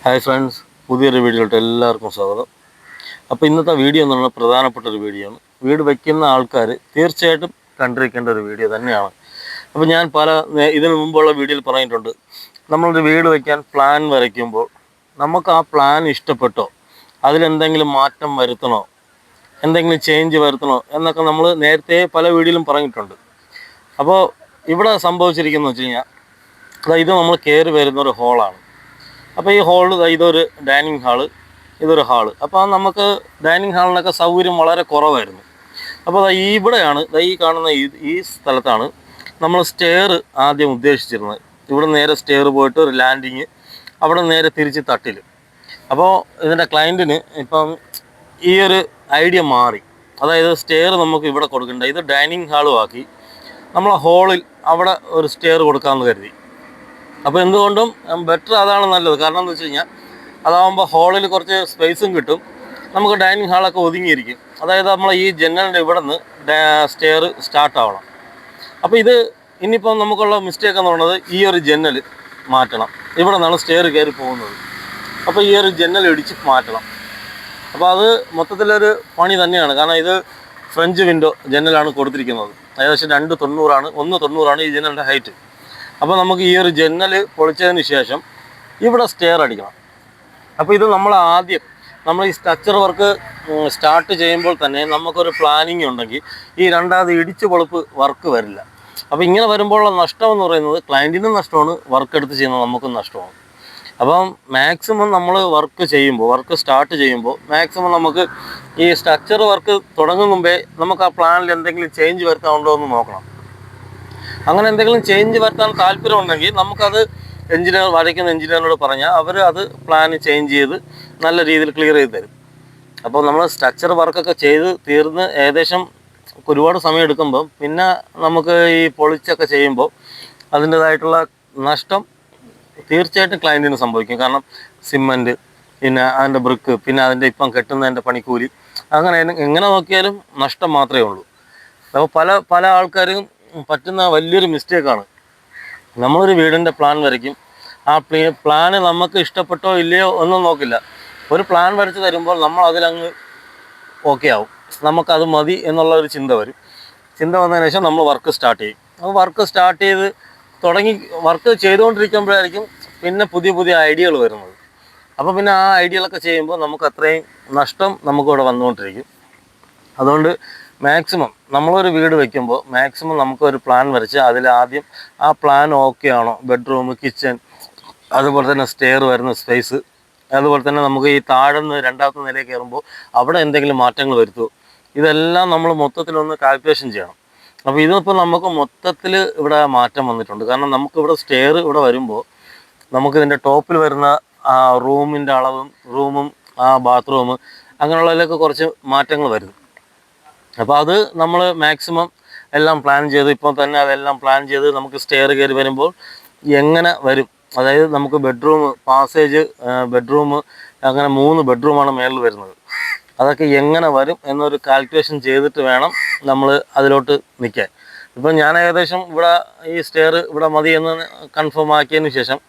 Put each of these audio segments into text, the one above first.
Hi friends, പുതിയൊരു വീഡിയോയിലോട്ട് എല്ലാവർക്കും സ്വാഗതം. അപ്പോൾ ഇന്നത്തെ വീഡിയോ എന്ന് പറഞ്ഞാൽ പ്രധാനപ്പെട്ട ഒരു വീഡിയോ ആണ്. വീട് വയ്ക്കുന്ന ആൾക്കാർ തീർച്ചയായിട്ടും കണ്ടിരിക്കേണ്ട ഒരു വീഡിയോ തന്നെയാണ്. അപ്പോൾ ഞാൻ ഇതിനു മുമ്പുള്ള വീഡിയോയിൽ പറഞ്ഞിട്ടുണ്ട്, നമ്മളൊരു വീട് വയ്ക്കാൻ പ്ലാൻ വരയ്ക്കുമ്പോൾ നമുക്ക് ആ പ്ലാൻ ഇഷ്ടപ്പെട്ടോ, അതിലെന്തെങ്കിലും മാറ്റം വരുത്തണോ, എന്തെങ്കിലും ചേഞ്ച് വരുത്തണോ എന്നൊക്കെ നമ്മൾ നേരത്തെ പല വീഡിയോയിലും പറഞ്ഞിട്ടുണ്ട്. അപ്പോൾ ഇവിടെ സംഭവിച്ചിരിക്കുന്നത് വെച്ച് കഴിഞ്ഞാൽ, ഇത് നമ്മൾ കയറി വരുന്നൊരു ഹോളാണ്. അപ്പോൾ ഈ ഹോള് ഇതൊരു ഡൈനിങ് ഹാള്, ഇതൊരു ഹാള്. അപ്പോൾ നമുക്ക് ഡൈനിങ് ഹാളിനൊക്കെ സൗകര്യം വളരെ കുറവായിരുന്നു. അപ്പോൾ ഇവിടെയാണ് ഈ കാണുന്ന ഈ സ്ഥലത്താണ് നമ്മൾ സ്റ്റെയർ ആദ്യം ഉദ്ദേശിച്ചിരുന്നത്. ഇവിടെ നേരെ സ്റ്റെയർ പോയിട്ട് ഒരു ലാൻഡിങ്, അവിടെ നേരെ തിരിച്ച് തട്ടിൽ. അപ്പോൾ ഇതിൻ്റെ ക്ലയൻറ്റിന് ഇപ്പം ഈ ഒരു ഐഡിയ മാറി. അതായത് സ്റ്റെയർ നമുക്ക് ഇവിടെ കൊടുക്കണ്ട, ഇത് ഡൈനിങ് ഹാളും ആക്കി നമ്മൾ ഹോളിൽ അവിടെ ഒരു സ്റ്റെയർ കൊടുക്കാമെന്ന് കരുതി. അപ്പോൾ എന്തുകൊണ്ടും ബെറ്റർ അതാണ് നല്ലത്. കാരണം എന്താ വെച്ച് കഴിഞ്ഞാൽ, അതാകുമ്പോൾ ഹോളിൽ കുറച്ച് സ്പേസും കിട്ടും, നമുക്ക് ഡൈനിങ് ഹാളൊക്കെ ഒതുങ്ങിയിരിക്കും. അതായത് നമ്മൾ ഈ ജനലിൻ്റെ ഇവിടെ നിന്ന് സ്റ്റെയർ സ്റ്റാർട്ട് ആവണം. അപ്പോൾ ഇത് ഇനിയിപ്പം നമുക്കുള്ള മിസ്റ്റേക്ക് എന്ന് പറയുന്നത്, ഈ ഒരു ജനൽ മാറ്റണം. ഇവിടെ നിന്നാണ് സ്റ്റെയർ കയറി പോകുന്നത്. അപ്പോൾ ഈ ഒരു ജനൽ ഇടിച്ച് മാറ്റണം. അപ്പോൾ അത് മൊത്തത്തിലൊരു പണി തന്നെയാണ്. കാരണം ഇത് ഫ്രഞ്ച് വിൻഡോ ജനലാണ് കൊടുത്തിരിക്കുന്നത്. ഏകദേശം 1.90 ഈ ജനലിൻ്റെ ഹൈറ്റ്. അപ്പോൾ നമുക്ക് ഈ ഒരു ജനൽ പൊളിച്ചതിന് ശേഷം ഇവിടെ സ്റ്റെയർ അടിക്കണം. അപ്പോൾ ഇത് നമ്മൾ ഈ സ്ട്രക്ചർ വർക്ക് സ്റ്റാർട്ട് ചെയ്യുമ്പോൾ തന്നെ നമുക്കൊരു പ്ലാനിങ് ഉണ്ടെങ്കിൽ ഈ രണ്ടാമത് ഇടിച്ച് പൊളിപ്പ് വർക്ക് വരില്ല. അപ്പോൾ ഇങ്ങനെ വരുമ്പോഴുള്ള നഷ്ടം എന്ന് പറയുന്നത് ക്ലയൻറ്റിനും നഷ്ടമാണ്, വർക്ക് എടുത്ത് ചെയ്യുന്നത് നമുക്കും നഷ്ടമാണ്. അപ്പം മാക്സിമം നമ്മൾ വർക്ക് സ്റ്റാർട്ട് ചെയ്യുമ്പോൾ മാക്സിമം നമുക്ക് ഈ സ്ട്രക്ചർ വർക്ക് തുടങ്ങും മുമ്പേ നമുക്ക് ആ പ്ലാനിൽ എന്തെങ്കിലും ചേഞ്ച് വരുത്താനുണ്ടോ എന്ന് നോക്കണം. അങ്ങനെ എന്തെങ്കിലും ചേഞ്ച് വരുത്താൻ താല്പര്യമുണ്ടെങ്കിൽ നമുക്കത് വരയ്ക്കുന്ന എഞ്ചിനീയറിനോട് പറഞ്ഞാൽ അവർ അത് പ്ലാൻ ചേഞ്ച് ചെയ്ത് നല്ല രീതിയിൽ ക്ലിയർ ചെയ്ത് തരും. അപ്പോൾ നമ്മൾ സ്ട്രക്ചർ വർക്കൊക്കെ ചെയ്ത് തീർന്ന് ഏകദേശം ഒരുപാട് സമയം എടുക്കുമ്പം പിന്നെ നമുക്ക് ഈ പൊളിച്ചൊക്കെ ചെയ്യുമ്പോൾ അതിൻ്റേതായിട്ടുള്ള നഷ്ടം തീർച്ചയായിട്ടും ക്ലയൻറ്റിന് സംഭവിക്കും. കാരണം സിമൻറ്റ്, പിന്നെ അതിൻ്റെ ബ്രിക്ക്, പിന്നെ അതിൻ്റെ ഇപ്പം കെട്ടുന്നതിൻ്റെ പണിക്കൂലി, അങ്ങനെ എങ്ങനെ നോക്കിയാലും നഷ്ടം മാത്രമേ ഉള്ളൂ. അപ്പോൾ പല ആൾക്കാരും പറ്റുന്ന വലിയൊരു മിസ്റ്റേക്കാണ്. നമ്മളൊരു വീടിൻ്റെ പ്ലാൻ വരയ്ക്കും, ആ പ്ലാന് നമുക്ക് ഇഷ്ടപ്പെട്ടോ ഇല്ലയോ ഒന്നും നോക്കില്ല. ഒരു പ്ലാൻ വരച്ച് തരുമ്പോൾ നമ്മൾ അതിലങ്ങ് ഓക്കെ ആവും, നമുക്കത് മതി എന്നുള്ള ഒരു ചിന്ത വരും. ചിന്ത വന്നതിന് ശേഷം നമ്മൾ വർക്ക് സ്റ്റാർട്ട് ചെയ്യും. അപ്പോൾ വർക്ക് സ്റ്റാർട്ട് ചെയ്ത് വർക്ക് ചെയ്തുകൊണ്ടിരിക്കുമ്പോഴായിരിക്കും പിന്നെ പുതിയ ഐഡിയകൾ വരുന്നത്. അപ്പോൾ പിന്നെ ആ ഐഡിയകളൊക്കെ ചെയ്യുമ്പോൾ നമുക്ക് അത്രയും നഷ്ടം നമുക്കിവിടെ വന്നുകൊണ്ടിരിക്കും. അതുകൊണ്ട് മാക്സിമം നമ്മളൊരു വീട് വയ്ക്കുമ്പോൾ മാക്സിമം നമുക്കൊരു പ്ലാൻ വരച്ച് അതിലാദ്യം ആ പ്ലാൻ ഓക്കെ ആണോ, ബെഡ്റൂം, കിച്ചൺ, അതുപോലെ തന്നെ സ്റ്റെയർ വരുന്ന സ്പേസ്, അതുപോലെ തന്നെ നമുക്ക് ഈ താഴെന്ന് രണ്ടാമത്തെ നിലയിൽ കയറുമ്പോൾ അവിടെ എന്തെങ്കിലും മാറ്റങ്ങൾ വരുത്തുമോ, ഇതെല്ലാം നമ്മൾ മൊത്തത്തിലൊന്ന് കാൽക്കുലേഷൻ ചെയ്യണം. അപ്പോൾ ഇതിപ്പോൾ നമുക്ക് മൊത്തത്തിൽ ഇവിടെ മാറ്റം വന്നിട്ടുണ്ട്. കാരണം നമുക്കിവിടെ സ്റ്റെയർ ഇവിടെ വരുമ്പോൾ നമുക്കിതിൻ്റെ ടോപ്പിൽ വരുന്ന ആ റൂമിൻ്റെ റൂമും ആ ബാത്റൂം അങ്ങനെയുള്ളതിലൊക്കെ കുറച്ച് മാറ്റങ്ങൾ വരും. അപ്പോൾ അത് നമ്മൾ മാക്സിമം എല്ലാം പ്ലാൻ ചെയ്ത് ഇപ്പോൾ തന്നെ അതെല്ലാം പ്ലാൻ ചെയ്ത് നമുക്ക് സ്റ്റെയർ കയറി വരുമ്പോൾ എങ്ങനെ വരും, അതായത് നമുക്ക് ബെഡ്റൂം, പാസേജ്, ബെഡ്റൂം, അങ്ങനെ 3 ബെഡ്റൂമാണ് മേളിൽ വരുന്നത്. അതൊക്കെ എങ്ങനെ വരും എന്നൊരു കാൽക്കുലേഷൻ ചെയ്തിട്ട് വേണം നമ്മൾ അതിലോട്ട് നിൽക്കാൻ. ഇപ്പം ഞാൻ ഏകദേശം ഇവിടെ ഈ സ്റ്റെയർ ഇവിടെ മതി എന്ന് കൺഫേം ആക്കിയതിന് ശേഷം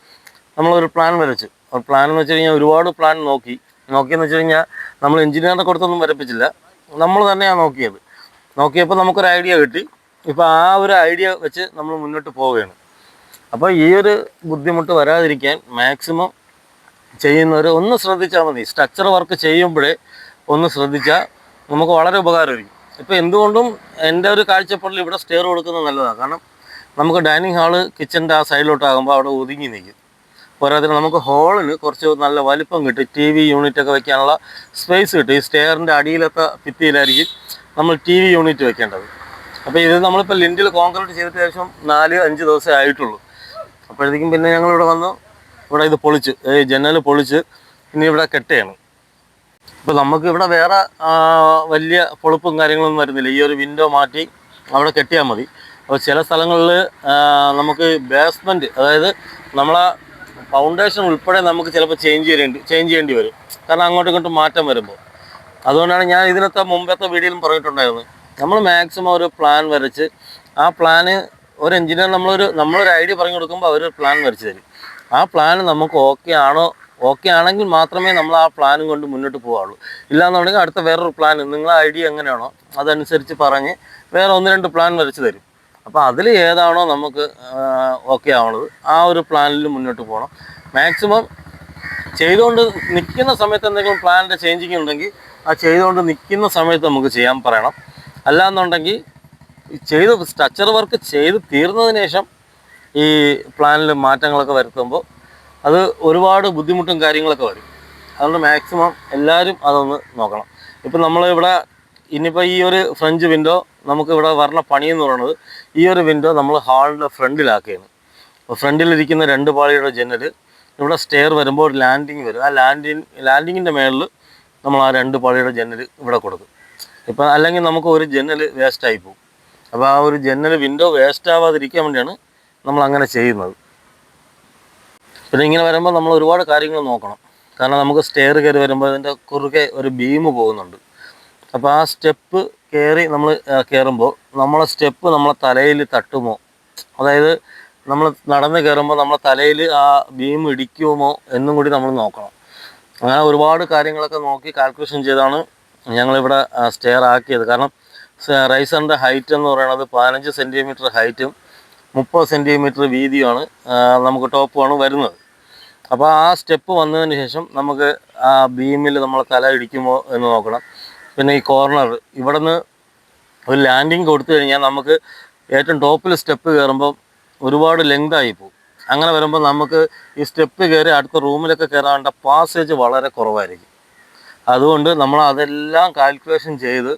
നമ്മളൊരു പ്ലാൻ വരച്ചു. പ്ലാൻ എന്ന് വെച്ച് കഴിഞ്ഞാൽ ഒരുപാട് പ്ലാൻ നോക്കിയെന്ന് വെച്ച് കഴിഞ്ഞാൽ നമ്മൾ എഞ്ചിനീയറിനെ കൊടുത്തൊന്നും വരപ്പിച്ചില്ല, നമ്മൾ തന്നെയാണ് നോക്കിയപ്പോൾ നമുക്കൊരു ഐഡിയ കിട്ടി. ഇപ്പോൾ ആ ഒരു ഐഡിയ വെച്ച് നമ്മൾ മുന്നോട്ട് പോവുകയാണ്. അപ്പോൾ ഈ ഒരു ബുദ്ധിമുട്ട് വരാതിരിക്കാൻ മാക്സിമം ചെയ്യുന്നവർ ഒന്ന് ശ്രദ്ധിച്ചാൽ മതി. സ്ട്രക്ചർ വർക്ക് ചെയ്യുമ്പോഴേ ഒന്ന് ശ്രദ്ധിച്ചാൽ നമുക്ക് വളരെ ഉപകാരമായിരിക്കും. ഇപ്പോൾ എന്തുകൊണ്ടും എൻ്റെ ഒരു കാഴ്ചപ്പാടിൽ ഇവിടെ സ്റ്റെയർ കൊടുക്കുന്നത് നല്ലതാണ്. കാരണം നമുക്ക് ഡൈനിങ് ഹാള് കിച്ചൻ്റെ ആ സൈഡിലോട്ടാകുമ്പോൾ അവിടെ ഒതുങ്ങി നിൽക്കും. പോരാതിന് നമുക്ക് ഹോളിന് കുറച്ച് നല്ല വലിപ്പം കിട്ടും, TV യൂണിറ്റൊക്കെ വെക്കാനുള്ള സ്പേസ് കിട്ടും. ഈ സ്റ്റെയറിൻ്റെ അടിയിലത്തെ ഭിത്തിയിലായിരിക്കും നമ്മൾ TV യൂണിറ്റ് വെക്കേണ്ടത്. അപ്പോൾ ഇത് നമ്മളിപ്പോൾ ലിൻഡിൽ കോൺക്രീറ്റ് ചെയ്തിട്ട് ഏകദേശം 4-5 ദിവസമേ ആയിട്ടുള്ളൂ. അപ്പോഴത്തേക്കും പിന്നെ ഞങ്ങളിവിടെ വന്നു, ഇവിടെ ഇത് പൊളിച്ച്, ജനൽ പൊളിച്ച് ഇനി ഇവിടെ കെട്ടുകയാണ്. ഇപ്പോൾ നമുക്ക് ഇവിടെ വേറെ വലിയ പൊളിപ്പും കാര്യങ്ങളൊന്നും വരുന്നില്ല. ഈ ഒരു വിൻഡോ മാറ്റി അവിടെ കെട്ടിയാൽ മതി. അപ്പോൾ ചില സ്ഥലങ്ങളിൽ നമുക്ക് ബേസ്മെൻറ്റ്, അതായത് നമ്മളെ ഫൗണ്ടേഷൻ ഉൾപ്പെടെ നമുക്ക് ചിലപ്പോൾ ചേഞ്ച് ചെയ്യേണ്ടി വരും. കാരണം അങ്ങോട്ടും ഇങ്ങോട്ടും മാറ്റം വരുമ്പോൾ. അതുകൊണ്ടാണ് ഞാൻ ഇതിനകത്തെ മുമ്പത്തെ വീഡിയോയിലും പറഞ്ഞിട്ടുണ്ടായിരുന്നു, നമ്മൾ മാക്സിമം ഒരു പ്ലാൻ വരച്ച് ആ പ്ലാന് ഒരു എഞ്ചിനീയർ നമ്മളൊരു ഐഡിയ പറഞ്ഞു കൊടുക്കുമ്പോൾ അവരൊരു പ്ലാൻ വരച്ച് തരും. ആ പ്ലാൻ നമുക്ക് ഓക്കെ ആണോ ഓക്കെ ആണെങ്കിൽ മാത്രമേ നമ്മൾ ആ പ്ലാനും കൊണ്ട് മുന്നോട്ട് പോകാവുള്ളൂ. ഇല്ലാന്നുണ്ടെങ്കിൽ അടുത്ത വേറൊരു പ്ലാൻ നിങ്ങളെ ഐഡിയ എങ്ങനെയാണോ അതനുസരിച്ച് പറഞ്ഞ് വേറെ 1-2 പ്ലാൻ വരച്ച് തരും. അപ്പോൾ അതിൽ ഏതാണോ നമുക്ക് ഓക്കെ ആവണത് ആ ഒരു പ്ലാനിൽ മുന്നോട്ട് പോകണം. മാക്സിമം ചെയ്തുകൊണ്ട് നിൽക്കുന്ന സമയത്ത് എന്തെങ്കിലും പ്ലാനിൻ്റെ ചേഞ്ചിങ് ഉണ്ടെങ്കിൽ ആ ചെയ്തുകൊണ്ട് നിൽക്കുന്ന സമയത്ത് നമുക്ക് ചെയ്യാൻ പറയണം. അല്ലാന്നുണ്ടെങ്കിൽ ചെയ്ത് സ്ട്രക്ചർ വർക്ക് ചെയ്ത് തീർന്നതിന് ശേഷം ഈ പ്ലാനിൽ മാറ്റങ്ങളൊക്കെ വരുത്തുമ്പോൾ അത് ഒരുപാട് ബുദ്ധിമുട്ടും കാര്യങ്ങളൊക്കെ വരും. അതുകൊണ്ട് മാക്സിമം എല്ലാവരും അതൊന്ന് നോക്കണം. ഇപ്പം നമ്മളിവിടെ ഇനിയിപ്പോൾ ഈ ഒരു ഫ്രഞ്ച് വിൻഡോ നമുക്ക് ഇവിടെ വരണ പണിയെന്ന് പറയുന്നത് ഈ ഒരു വിൻഡോ നമ്മൾ ഹാളിൻ്റെ ഫ്രണ്ടിലാക്കുകയാണ്. അപ്പോൾ ഫ്രണ്ടിലിരിക്കുന്ന 2 പാളിയുടെ ജനൽ ഇവിടെ സ്റ്റെയർ വരുമ്പോൾ ഒരു ലാൻഡിങ് വരും. ആ ലാൻഡിങ്ങിൻ്റെ മേളിൽ നമ്മൾ ആ 2 പാളിയുടെ ജനൽ ഇവിടെ കൊടുക്കും. ഇപ്പം അല്ലെങ്കിൽ നമുക്ക് ഒരു ജനൽ വേസ്റ്റായി പോകും. അപ്പോൾ ആ ഒരു ജനൽ വിൻഡോ വേസ്റ്റ് ആവാതിരിക്കാൻ വേണ്ടിയാണ് നമ്മൾ അങ്ങനെ ചെയ്യുന്നത്. പിന്നെ ഇങ്ങനെ വരുമ്പോൾ നമ്മൾ ഒരുപാട് കാര്യങ്ങൾ നോക്കണം. കാരണം നമുക്ക് സ്റ്റെയർ കയറി വരുമ്പോൾ അതിൻ്റെ കുറുകെ ഒരു ബീം പോകുന്നുണ്ട്. അപ്പോൾ ആ സ്റ്റെപ്പ് കയറി നമ്മൾ കയറുമ്പോൾ നമ്മളെ സ്റ്റെപ്പ് നമ്മളെ തലയിൽ തട്ടുമോ, അതായത് നമ്മൾ നടന്ന് കയറുമ്പോൾ നമ്മളെ തലയിൽ ആ ബീം ഇടിക്കുമോ എന്നും കൂടി നമ്മൾ നോക്കണം. അങ്ങനെ ഒരുപാട് കാര്യങ്ങളൊക്കെ നോക്കി കാൽക്കുലേഷൻ ചെയ്താണ് ഞങ്ങളിവിടെ സ്റ്റെയർ ആക്കിയത്. കാരണം റൈസറിൻ്റെ ഹൈറ്റ് എന്ന് പറയുന്നത് 15 സെൻറ്റിമീറ്റർ ഹൈറ്റും 30 സെൻറ്റിമീറ്റർ വീതിയുമാണ് നമുക്ക് ടോപ്പുമാണ് വരുന്നത്. അപ്പോൾ ആ സ്റ്റെപ്പ് വന്നതിന് ശേഷം നമുക്ക് ആ ബീമിൽ നമ്മളെ തല ഇടിക്കുമോ എന്ന് നോക്കണം. പിന്നെ ഈ കോർണർ ഇവിടെ നിന്ന് ഒരു ലാൻഡിങ് കൊടുത്തു കഴിഞ്ഞാൽ നമുക്ക് ഏറ്റവും ടോപ്പിൽ സ്റ്റെപ്പ് കയറുമ്പം ഒരുപാട് ലെങ്തായി പോകും. അങ്ങനെ വരുമ്പോൾ നമുക്ക് ഈ സ്റ്റെപ്പ് കയറി അടുത്ത റൂമിലൊക്കെ കയറാണ്ട പാസേജ് വളരെ കുറവായിരിക്കും. അതുകൊണ്ട് നമ്മൾ അതെല്ലാം കാൽക്കുലേഷൻ ചെയ്ത്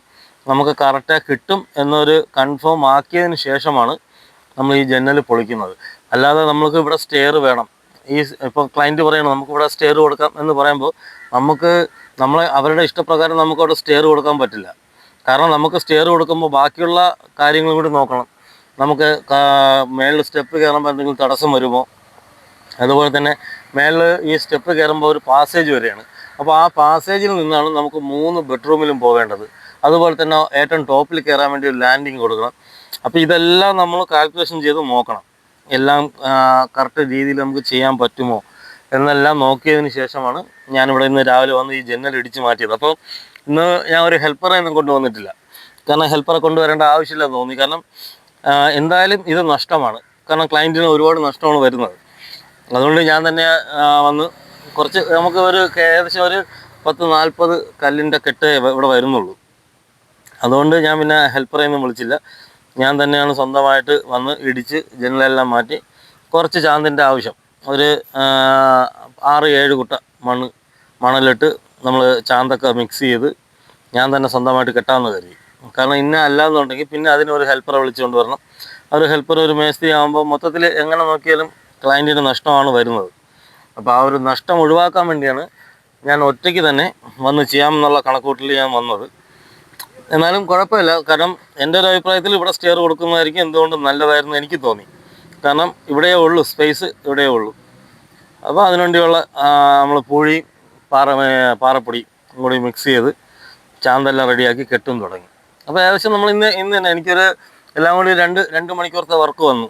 നമുക്ക് കറക്റ്റായി കിട്ടും എന്നൊരു കൺഫേം ആക്കിയതിന് ശേഷമാണ് നമ്മൾ ഈ ജനൽ പൊളിക്കുന്നത്. അല്ലാതെ നമുക്ക് ഇവിടെ സ്റ്റെയർ വേണം, ഈ ഇപ്പോൾ ക്ലയൻറ്റ് പറയണം നമുക്കിവിടെ സ്റ്റെയർ കൊടുക്കാം എന്ന് പറയുമ്പോൾ നമ്മളെ അവരുടെ ഇഷ്ടപ്രകാരം നമുക്ക് അവിടെ സ്റ്റെയർ കൊടുക്കാൻ പറ്റില്ല. കാരണം നമുക്ക് സ്റ്റെയർ കൊടുക്കുമ്പോൾ ബാക്കിയുള്ള കാര്യങ്ങളും കൂടി നോക്കണം. നമുക്ക് മേളിൽ സ്റ്റെപ്പ് കയറുമ്പോൾ എന്തെങ്കിലും തടസ്സം വരുമോ, അതുപോലെ തന്നെ മേളിൽ ഈ സ്റ്റെപ്പ് കയറുമ്പോൾ ഒരു പാസേജ് വരികയാണ്. അപ്പോൾ ആ പാസേജിൽ നിന്നാണ് നമുക്ക് 3 ബെഡ്റൂമിലും പോകേണ്ടത്. അതുപോലെ തന്നെ ഏറ്റവും ടോപ്പിൽ കയറാൻ വേണ്ടി ഒരു ലാൻഡിങ് കൊടുക്കണം. അപ്പോൾ ഇതെല്ലാം നമ്മൾ കാൽക്കുലേഷൻ ചെയ്ത് നോക്കണം. എല്ലാം കറക്റ്റ് രീതിയിൽ നമുക്ക് ചെയ്യാൻ പറ്റുമോ എന്നെല്ലാം നോക്കിയതിന് ശേഷമാണ് ഞാനിവിടെ ഇന്ന് രാവിലെ വന്ന് ഈ ജനൽ ഇടിച്ച് മാറ്റിയത്. അപ്പോൾ ഇന്ന് ഞാൻ ഒരു ഹെൽപ്പറെ ഒന്നും കൊണ്ടുവന്നിട്ടില്ല. കാരണം ഹെൽപ്പറെ കൊണ്ടുവരേണ്ട ആവശ്യമില്ലെന്ന് തോന്നി. കാരണം എന്തായാലും ഇത് നഷ്ടമാണ്. കാരണം ക്ലയൻറ്റിന് ഒരുപാട് നഷ്ടമാണ് വരുന്നത്. അതുകൊണ്ട് ഞാൻ തന്നെ വന്ന് കുറച്ച് നമുക്ക് ഏകദേശം ഒരു 10-40 കല്ലിൻ്റെ കെട്ട് ഇവിടെ വരുന്നുള്ളൂ. അതുകൊണ്ട് ഞാൻ പിന്നെ ഹെൽപ്പറെ ഒന്നും വിളിച്ചില്ല. ഞാൻ തന്നെയാണ് സ്വന്തമായിട്ട് വന്ന് ഇടിച്ച് ജനലെല്ലാം മാറ്റി. കുറച്ച് ചാന്തിൻ്റെ ആവശ്യം, ഒരു 6-7 കുട്ട മണലിട്ട് നമ്മൾ ചാന്തൊക്കെ മിക്സ് ചെയ്ത് ഞാൻ തന്നെ സ്വന്തമായിട്ട് കെട്ടാമെന്ന് കരുതി. കാരണം അല്ലാന്നുണ്ടെങ്കിൽ പിന്നെ അതിനൊരു ഹെൽപ്പറെ വിളിച്ചുകൊണ്ട് വരണം. ഒരു ഹെൽപ്പർ ഒരു മേസ്ത്രി ആകുമ്പോൾ മൊത്തത്തിൽ എങ്ങനെ നോക്കിയാലും ക്ലയൻറ്റിന് നഷ്ടമാണ് വരുന്നത്. അപ്പോൾ ആ ഒരു നഷ്ടം ഒഴിവാക്കാൻ വേണ്ടിയാണ് ഞാൻ ഒറ്റയ്ക്ക് തന്നെ വന്ന് ചെയ്യാമെന്നുള്ള കണക്കൂട്ടിൽ ഞാൻ വന്നത്. എന്നാലും കുഴപ്പമില്ല. കാരണം എൻ്റെ ഒരു അഭിപ്രായത്തിൽ ഇവിടെ സ്റ്റെയർ കൊടുക്കുന്നതായിരിക്കും എന്തുകൊണ്ടും നല്ലതായിരുന്നു എനിക്ക് തോന്നി. കാരണം ഇവിടെയേ ഉള്ളൂ സ്പേസ്, ഇവിടെയേ ഉള്ളൂ. അപ്പോൾ അതിനുവേണ്ടിയുള്ള നമ്മൾ പൂഴി പാറപ്പൊടി കൂടി മിക്സ് ചെയ്ത് ചാന്തെല്ലാം റെഡിയാക്കി കെട്ടും തുടങ്ങി. അപ്പോൾ ഏകദേശം നമ്മൾ ഇന്ന് തന്നെ എനിക്കൊരു എല്ലാം കൂടി 2 മണിക്കൂറത്തെ വർക്ക് വന്നു.